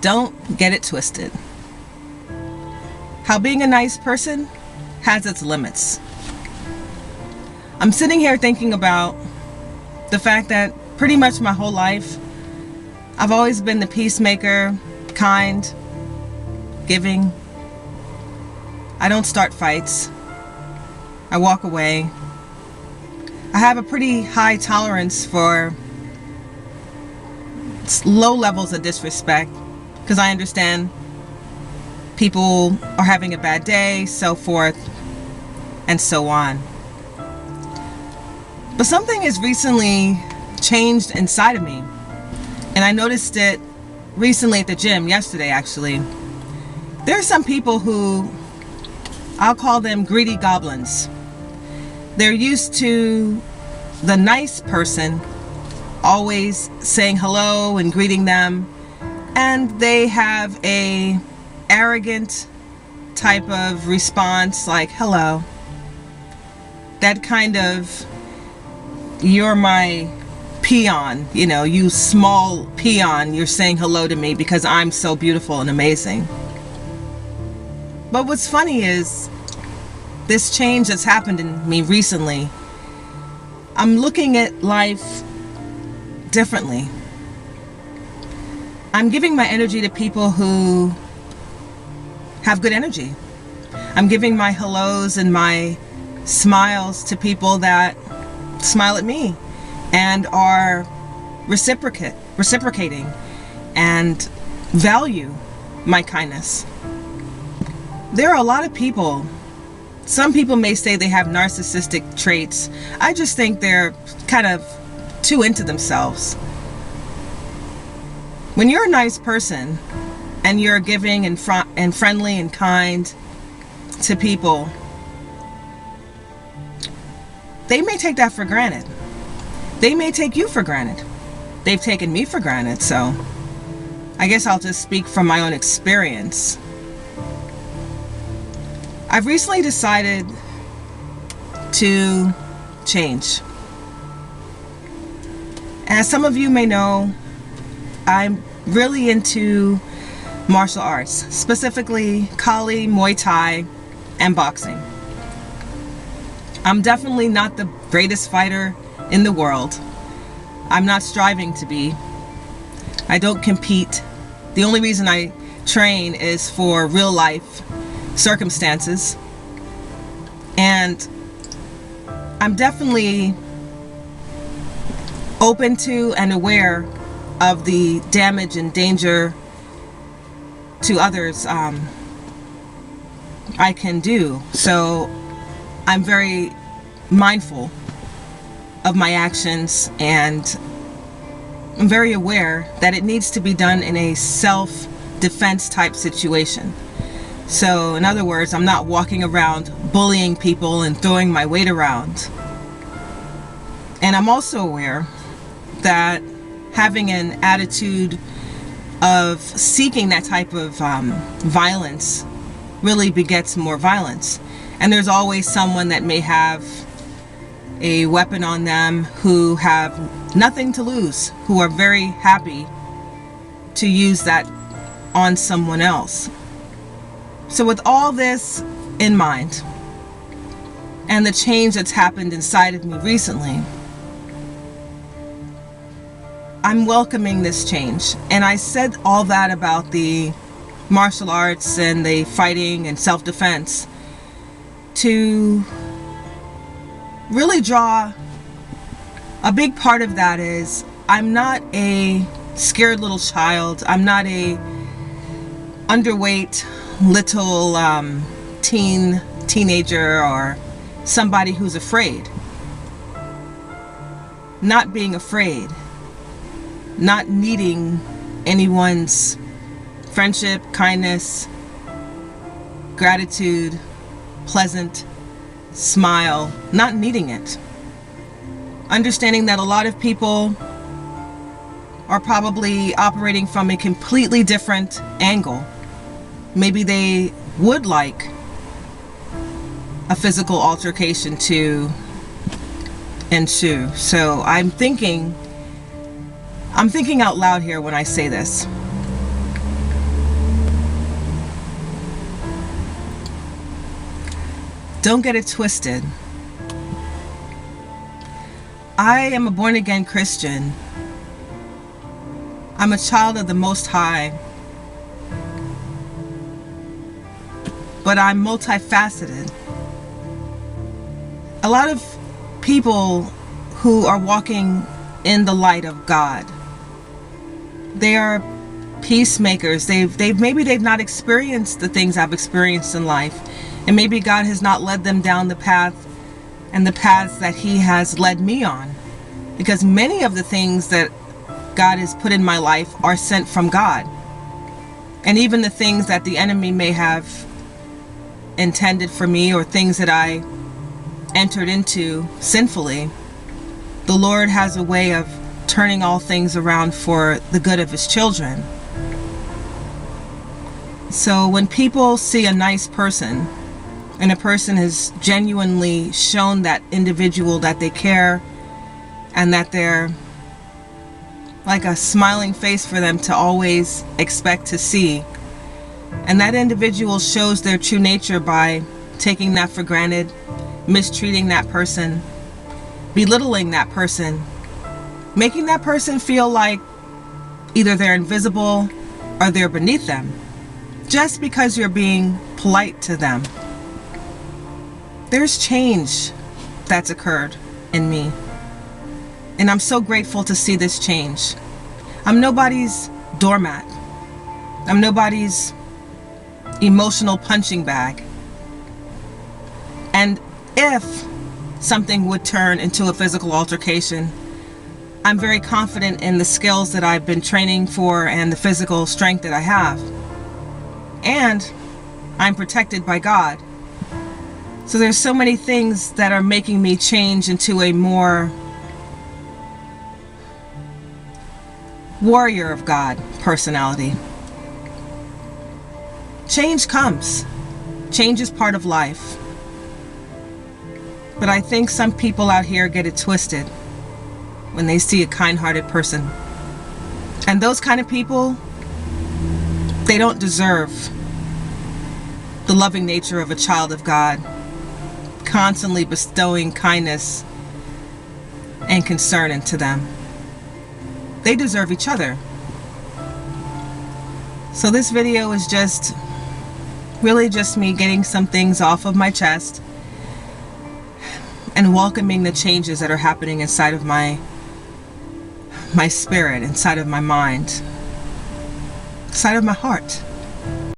Don't get it twisted. How being a nice person has its limits. I'm sitting here thinking about the fact that pretty much my whole life, I've always been the peacemaker, kind, giving. I don't start fights. I walk away. I have a pretty high tolerance for low levels of disrespect because I understand people are having a bad day, so forth and so on. But something has recently changed inside of me, and I noticed it recently at the gym, yesterday actually. There are some people who, I'll call them greedy goblins. They're used to the nice person always saying hello and greeting them, and they have a arrogant type of response like hello. That kind of, you're my peon, you small peon, you're saying hello to me because I'm so beautiful and amazing. But what's funny is this change that's happened in me recently. I'm looking at life differently. I'm giving my energy to people who have good energy. I'm giving my hellos and my smiles to people that smile at me and are reciprocating and value my kindness. There are a lot of people, some people may say they have narcissistic traits. I just think they're kind of too into themselves. When you're a nice person and you're giving and friendly and kind to people, they may take that for granted. They may take you for granted. They've taken me for granted, so I guess I'll just speak from my own experience. I've recently decided to change. As some of you may know, I'm really into martial arts, specifically Kali, Muay Thai, and boxing. I'm definitely not the greatest fighter in the world. I'm not striving to be. I don't compete. The only reason I train is for real life circumstances. And I'm definitely open to and aware of the damage and danger to others I can do. So I'm very mindful of my actions, and I'm very aware that it needs to be done in a self-defense type situation. So in other words, I'm not walking around bullying people and throwing my weight around. And I'm also aware that having an attitude of seeking that type of violence really begets more violence. And there's always someone that may have a weapon on them who have nothing to lose, who are very happy to use that on someone else. So with all this in mind, and the change that's happened inside of me recently, I'm welcoming this change. And I said all that about the martial arts and the fighting and self-defense to really draw a big part of that is I'm not a scared little child. I'm not a underweight little teenager or somebody who's afraid. Not being afraid, not needing anyone's friendship, kindness, gratitude, pleasant smile, not needing it. Understanding that a lot of people are probably operating from a completely different angle. Maybe they would like a physical altercation to ensue. So I'm thinking out loud here when I say this. Don't get it twisted. I am a born-again Christian. I'm a child of the Most High. But I'm multifaceted. A lot of people who are walking in the light of God, they are peacemakers. Maybe they've not experienced the things I've experienced in life, and maybe God has not led them down the path and the paths that He has led me on, because many of the things that God has put in my life are sent from God. And even the things that the enemy may have intended for me, or things that I entered into sinfully, the Lord has a way of turning all things around for the good of His children. So when people see a nice person, and a person has genuinely shown that individual that they care, and that they're like a smiling face for them to always expect to see, and that individual shows their true nature by taking that for granted, mistreating that person, belittling that person, making that person feel like either they're invisible or they're beneath them, just because you're being polite to them. There's change that's occurred in me, and I'm so grateful to see this change. I'm nobody's doormat. I'm nobody's emotional punching bag. And if something would turn into a physical altercation, I'm very confident in the skills that I've been training for and the physical strength that I have. And I'm protected by God. So there's so many things that are making me change into a more warrior of God personality. Change comes. Change is part of life. But I think some people out here get it twisted when they see a kind-hearted person. And those kind of people, they don't deserve the loving nature of a child of God, constantly bestowing kindness and concern into them. They deserve each other. So this video is just really just me getting some things off of my chest and welcoming the changes that are happening inside of my spirit, inside of my mind, inside of my heart.